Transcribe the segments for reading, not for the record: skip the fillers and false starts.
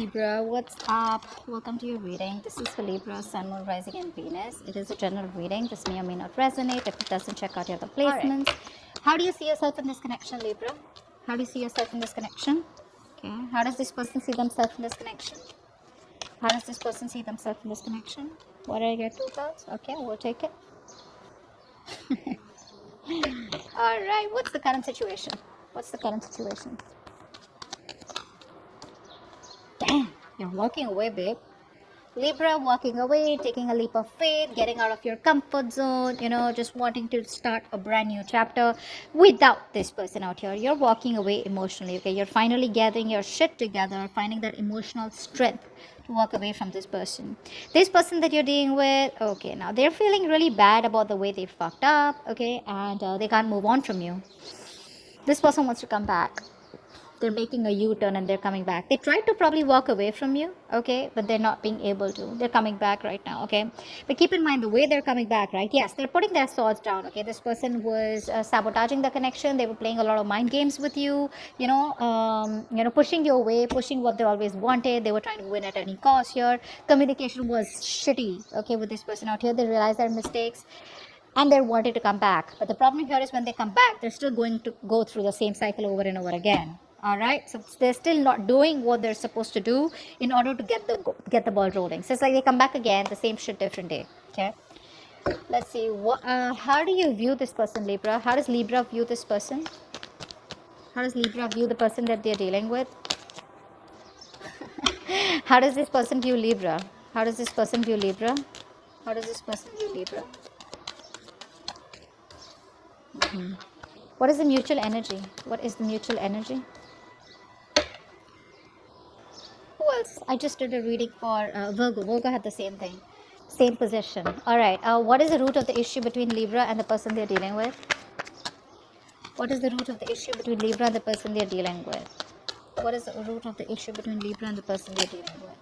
Libra, what's up? Welcome to your reading. This is for Libra, Sun, Moon, Rising, and Venus. It is a general reading. This may or may not resonate. If it doesn't, check out your other placements. Right. How do you see yourself in this connection, Libra? How do you see yourself in this connection? Okay. How does this person see themselves in this connection? How does this person see themselves in this connection? What are your two thoughts? Okay, we'll take it. All right. What's the current situation? What's the current situation? Damn, you're walking away, babe. Libra, walking away, taking a leap of faith, getting out of your comfort zone, just wanting to start a brand new chapter without this person out here. You're walking away emotionally, okay? You're finally gathering your shit together, finding that emotional strength to walk away from this person. This person that you're dealing with, okay, now they're feeling really bad about the way they fucked up, okay? And they can't move on from you. This person wants to come back. They're making a U-turn and they're coming back. They tried to probably walk away from you, okay, but they're not being able to. They're coming back right now, okay? But keep in mind the way they're coming back, right? Yes, they're putting their swords down, okay? This person was sabotaging the connection. They were playing a lot of mind games with you, pushing you away, pushing what they always wanted. They were trying to win at any cost here. Communication was shitty, okay, with this person out here. They realized their mistakes and they're wanting to come back. But the problem here is when they come back, they're still going to go through the same cycle over and over again. All right, so they're still not doing what they're supposed to do in order to get the ball rolling. So it's like they come back again, the same shit, different day. Okay, let's see. How do you view this person, Libra? How does Libra view this person? How does Libra view the person that they're dealing with? How does this person view Libra? How does this person view Libra? How does this person view Libra? What is the mutual energy? What is the mutual energy? Who else? I just did a reading for Virgo. Virgo had the same thing. Same position. Alright. What is the root of the issue between Libra and the person they're dealing with? What is the root of the issue between Libra and the person they're dealing with? What is the root of the issue between Libra and the person they're dealing with?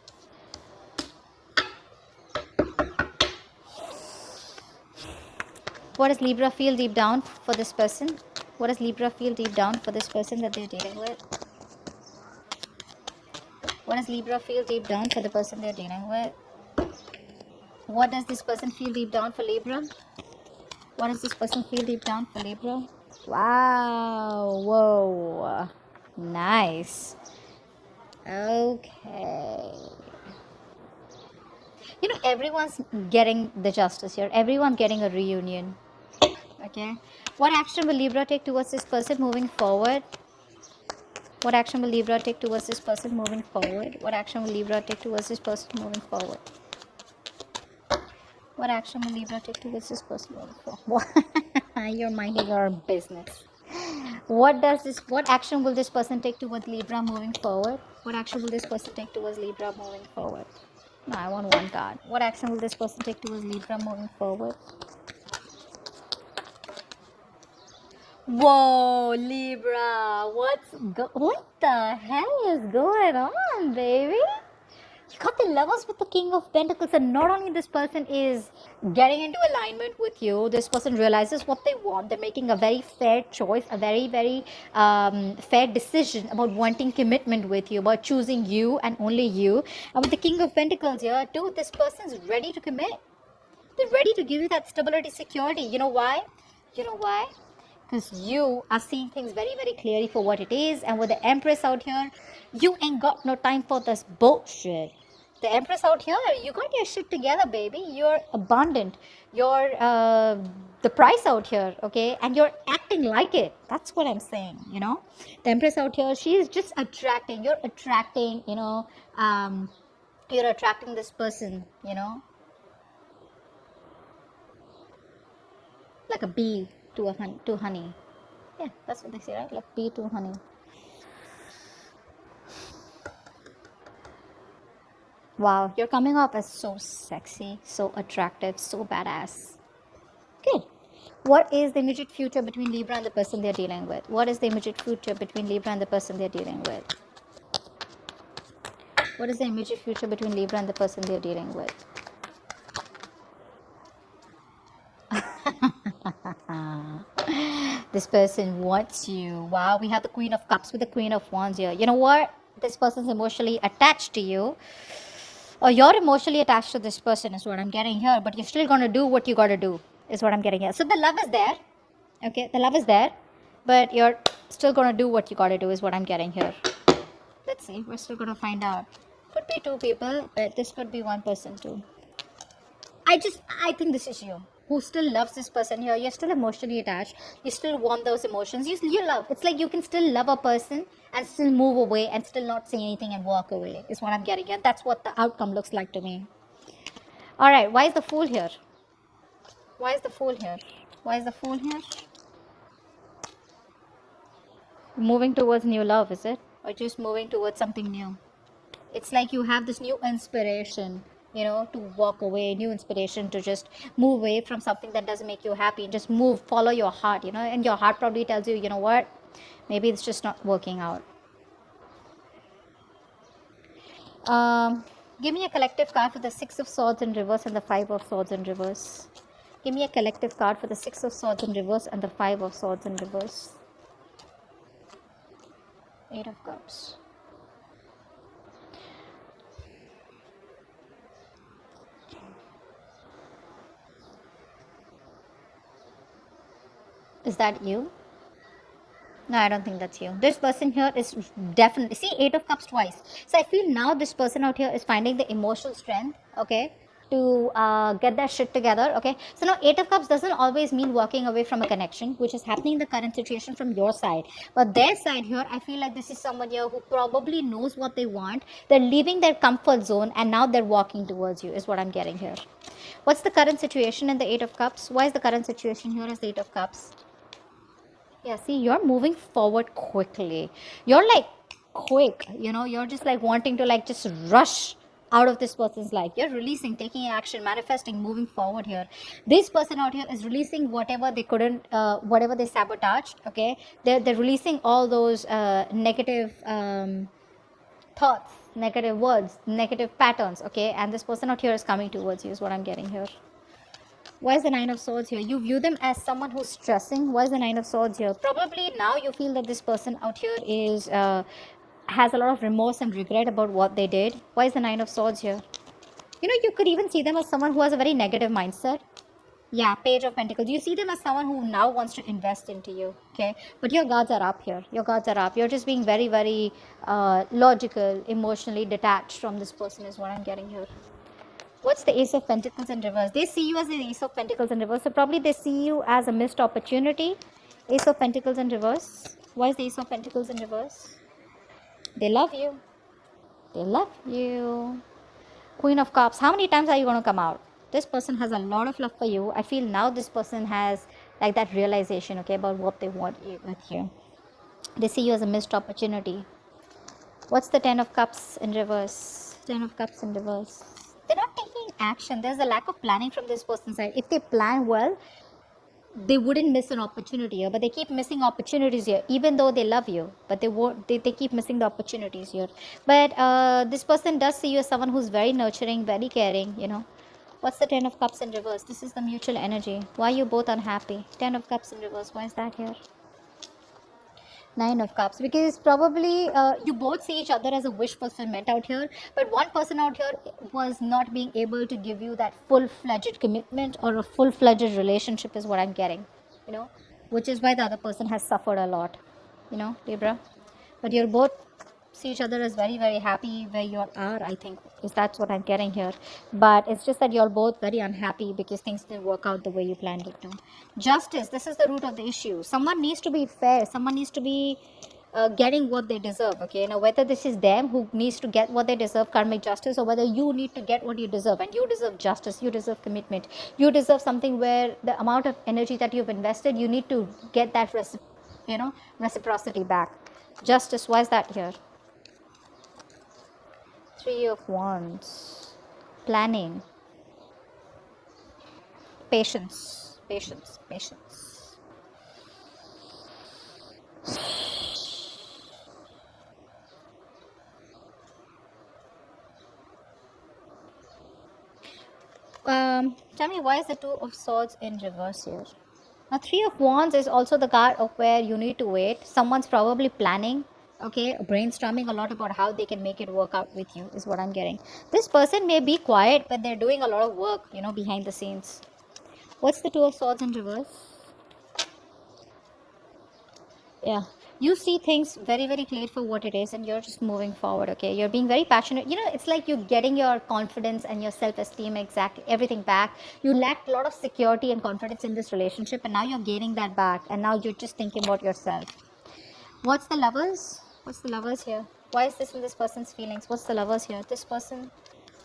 What does Libra feel deep down for this person? What does Libra feel deep down for this person that they're dealing with? What does Libra feel deep down for the person they're dealing with? What does this person feel deep down for Libra? What does this person feel deep down for Libra? Wow. Whoa. Nice. Okay. Everyone's getting the justice here. Everyone's getting a reunion. Okay. What action will Libra take towards this person moving forward? What action will Libra take towards this person moving forward? What action will Libra take towards this person moving forward? What action will Libra take towards this person moving forward? You're minding your business. What action will this person take towards Libra moving forward? What action will this person take towards Libra moving forward? No, I want one card. What action will this person take towards Libra moving forward? Whoa, Libra, what the hell is going on, baby? You got the Lovers with the King of Pentacles, and not only this person is getting into alignment with you, this person realizes what they want. They're making a very fair choice, a very, very fair decision about wanting commitment with you, about choosing you and only you. And with the King of Pentacles here, too, this person's ready to commit. They're ready to give you that stability, security. You know why? Because you are seeing things very, very clearly for what it is. And with the Empress out here, you ain't got no time for this bullshit. The Empress out here, you got your shit together, baby. You're abundant. You're the price out here, okay? And you're acting like it. That's what I'm saying, The Empress out here, she is just attracting. You're attracting, you're attracting this person, like a bee to honey. Yeah, that's what they say, right? Like bee to honey. Wow, you're coming off as so sexy, so attractive, so badass. Good. What is the immediate future between Libra and the person they're dealing with? What is the immediate future between Libra and the person they're dealing with? What is the immediate future between Libra and the person they're dealing with? This person wants you. Wow, we have the Queen of Cups with the Queen of Wands here. You know what? this person's emotionally attached to you, or you're emotionally attached to this person, is what I'm getting here, but you're still going to do what you got to do, is what I'm getting here. So the love is there. Okay, the love is there, but you're still going to do what you got to do, is what I'm getting here. Let's see, we're still going to find out. Could be two people, but this could be one person too. I think this is you who still loves this person here. You're still emotionally attached. You still want those emotions. You love. It's like you can still love a person and still move away and still not say anything and walk away, is what I'm getting here. That's what the outcome looks like to me. All right, why is the Fool here? Why is the Fool here? Why is the Fool here? Moving towards new love, is it? Or just moving towards something new? It's like you have this new inspiration, to walk away, new inspiration to just move away from something that doesn't make you happy, and just move, follow your heart, and your heart probably tells you, you know what, maybe it's just not working out. Give me a collective card for the Six of Swords in reverse and the Five of Swords in reverse. Give me a collective card for the Six of Swords in reverse and the Five of Swords in reverse. Eight of Cups. Is that you? No, I don't think that's you. This person here is definitely, see, Eight of Cups twice. So I feel now this person out here is finding the emotional strength, okay, to get that shit together, okay. So now Eight of Cups doesn't always mean walking away from a connection, which is happening in the current situation from your side. But their side here, I feel like this is someone here who probably knows what they want. They're leaving their comfort zone and now they're walking towards you, is what I'm getting here. What's the current situation in the Eight of Cups? Why is the current situation here as the Eight of Cups? Yeah, see, you're moving forward quickly. You're like quick, you're just like wanting to like just rush out of this person's life. You're releasing, taking action, manifesting, moving forward here. This person out here is releasing whatever they couldn't, whatever they sabotaged, okay? They're releasing all those negative thoughts, negative words, negative patterns, okay? And this person out here is coming towards you, is what I'm getting here. Why is the Nine of Swords here? You view them as someone who's stressing. Why is the Nine of Swords here? Probably now you feel that this person out here is has a lot of remorse and regret about what they did. Why is the Nine of Swords here? You could even see them as someone who has a very negative mindset. Yeah, Page of Pentacles. You see them as someone who now wants to invest into you, okay? But your guards are up here. Your guards are up. You're just being very, very logical, emotionally detached from this person, is what I'm getting here. What's the Ace of Pentacles in reverse? They see you as the Ace of Pentacles in reverse. So probably they see you as a missed opportunity. Ace of Pentacles in reverse. Why is the Ace of Pentacles in reverse? They love you. They love you. Queen of Cups. How many times are you going to come out? This person has a lot of love for you. I feel now this person has like that realization, okay, about what they want with you. They see you as a missed opportunity. What's the Ten of Cups in reverse? Ten of Cups in reverse. They're not taking action. There's a lack of planning from this person's side. If they plan well, they wouldn't miss an opportunity here, but they keep missing opportunities here, even though they love you, but they keep missing the opportunities here. But this person does see you as someone who's very nurturing, very caring, What's the Ten of Cups in reverse? This is the mutual energy. Why are you both unhappy? Ten of Cups in reverse. Why is that here? Nine of Cups, because probably you both see each other as a wish fulfillment out here, but one person out here was not being able to give you that full-fledged commitment or a full-fledged relationship, is what I'm getting, which is why the other person has suffered a lot, Libra. But you're both see each other as very, very happy where you are, I think, is that's what I'm getting here. But it's just that you're both very unhappy because things didn't work out the way you planned it to. Justice, this is the root of the issue. Someone needs to be fair. Someone needs to be getting what they deserve, okay? Now, whether this is them who needs to get what they deserve, karmic justice, or whether you need to get what you deserve. And you deserve justice. You deserve commitment. You deserve something where the amount of energy that you've invested, you need to get that reciprocity back. Justice, why is that here? Three of Wands. Planning. Patience. Patience. Patience. Tell me, why is the Two of Swords in reverse here? Now, Three of Wands is also the card of where you need to wait. Someone's probably planning Okay, brainstorming a lot about how they can make it work out with you is what I'm getting. This person may be quiet, but they're doing a lot of work, behind the scenes. What's the Two of Swords in reverse? Yeah, you see things very, very clear for what it is, and you're just moving forward. Okay, you're being very passionate. It's like you're getting your confidence and your self-esteem, exactly everything back. You lacked a lot of security and confidence in this relationship, and now you're gaining that back, and now you're just thinking about yourself. What's the Lovers? What's the Lovers here? Why is this in this person's feelings? What's the Lovers here? This person.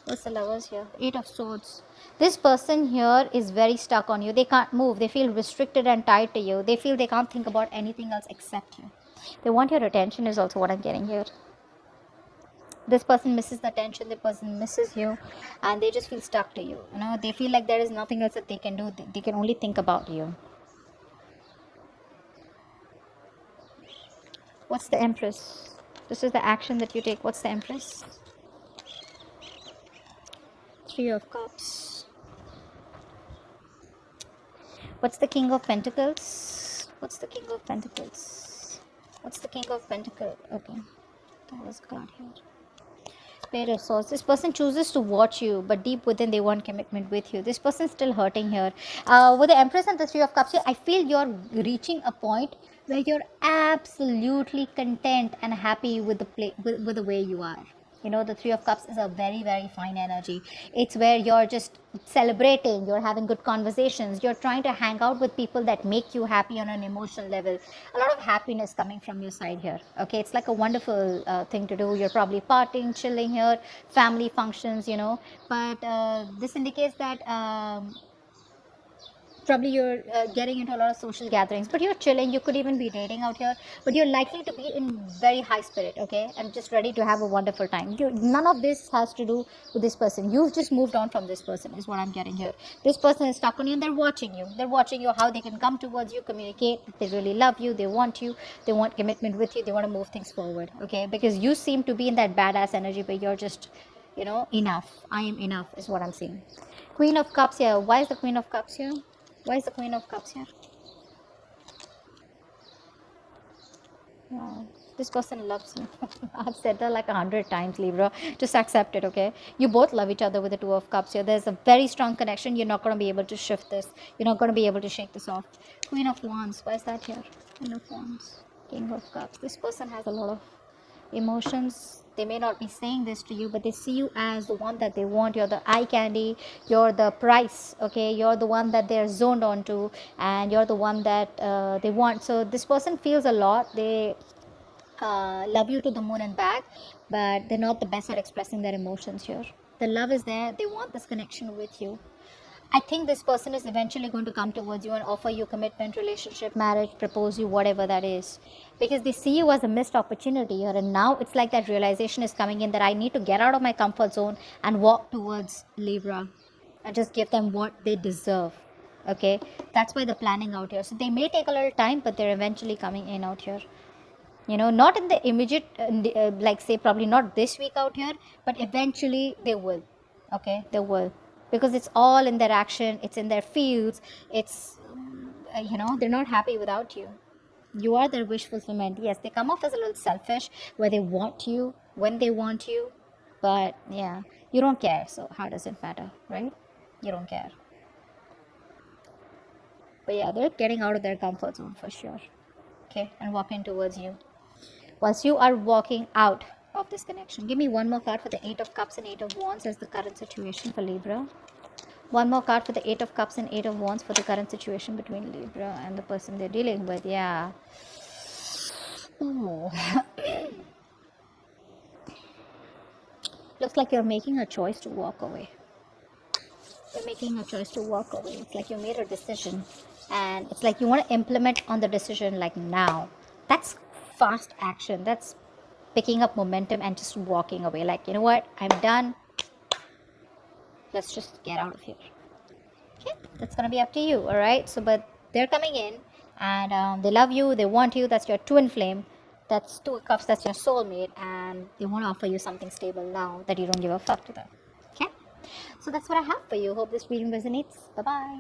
What's the Lovers here? Eight of Swords. This person here is very stuck on you. They can't move. They feel restricted and tied to you. They feel they can't think about anything else except you. They want your attention is also what I'm getting here. This person misses the attention. The person misses you, and they just feel stuck to you. They feel like there is nothing else that they can do. They can only think about you. What's the Empress? This is the action that you take. What's the Empress? Three of Cups. What's the King of Pentacles? What's the King of Pentacles? What's the King of Pentacles? Okay, that was a card here. Page of Swords. This person chooses to watch you, but deep within they want commitment with you. This person's still hurting here. With the Empress and the Three of Cups here, I feel you're reaching a point where you're absolutely content and happy with with the way you are. The Three of Cups is a very, very fine energy. It's where you're just celebrating, you're having good conversations, you're trying to hang out with people that make you happy on an emotional level. A lot of happiness coming from your side here. Okay, it's like a wonderful thing to do. You're probably partying, chilling here, family functions, but this indicates that probably you're getting into a lot of social gatherings, but you're chilling. You could even be dating out here, but you're likely to be in very high spirit, okay, and just ready to have a wonderful time. None of this has to do with this person. You've just moved on from this person is what I'm getting here. This person is stuck on you, and they're watching you how they can come towards you, communicate. They really love you, they want you, they want commitment with you, they want to move things forward, okay, because you seem to be in that badass energy, but you're just enough. I am enough is what I'm seeing. Queen of Cups here. Why is the Queen of Cups here? Why is the Queen of Cups here? Oh, this person loves you. I've said that like 100 times, Libra. Just accept it, okay? You both love each other with the Two of Cups here. There's a very strong connection. You're not going to be able to shift this. You're not going to be able to shake this off. Queen of Wands. Why is that here? Queen of Wands. King of Cups. This person has a lot of emotions. They may not be saying this to you, but they see you as the one that they want. You're the eye candy, you're the price, okay, you're the one that they're zoned onto, and you're the one that they want. So this person feels a lot. They love you to the moon and back, but they're not the best at expressing their emotions here. The love is there. They want this connection with you. I think this person is eventually going to come towards you and offer you commitment, relationship, marriage, propose you, whatever that is. Because they see you as a missed opportunity here. And now it's like that realization is coming in that I need to get out of my comfort zone and walk towards Libra and just give them what they deserve. Okay, that's why they're planning out here. So they may take a little time, but they're eventually coming in out here. Not in the immediate, like say probably not this week out here, but eventually they will. Okay, they will, because it's all in their action, it's in their fields, it's they're not happy without you. You are their wish fulfillment. Yes, they come off as a little selfish, where they want you when they want you, but yeah, you don't care, so how does it matter, right? You don't care. But yeah, they're getting out of their comfort zone for sure. Okay, and walking towards you. Once you are walking out of this connection, give me one more card for the Eight of Cups and Eight of Wands as the current situation for Libra. One more card for the Eight of Cups and Eight of Wands for the current situation between Libra and the person they're dealing with. Yeah. Ooh. Looks like you're making a choice to walk away. You're making a choice to walk away. It's like you made a decision, and it's like you want to implement on the decision like now. That's fast action. That's picking up momentum and just walking away. Like, you know what? I'm done. Let's just get out of here. Okay, that's gonna be up to you. All right. So, but they're coming in, and they love you. They want you. That's your twin flame. That's Two of Cups. That's your soulmate, and they want to offer you something stable now that you don't give a fuck to them. Okay. So that's what I have for you. Hope this reading resonates. Bye bye.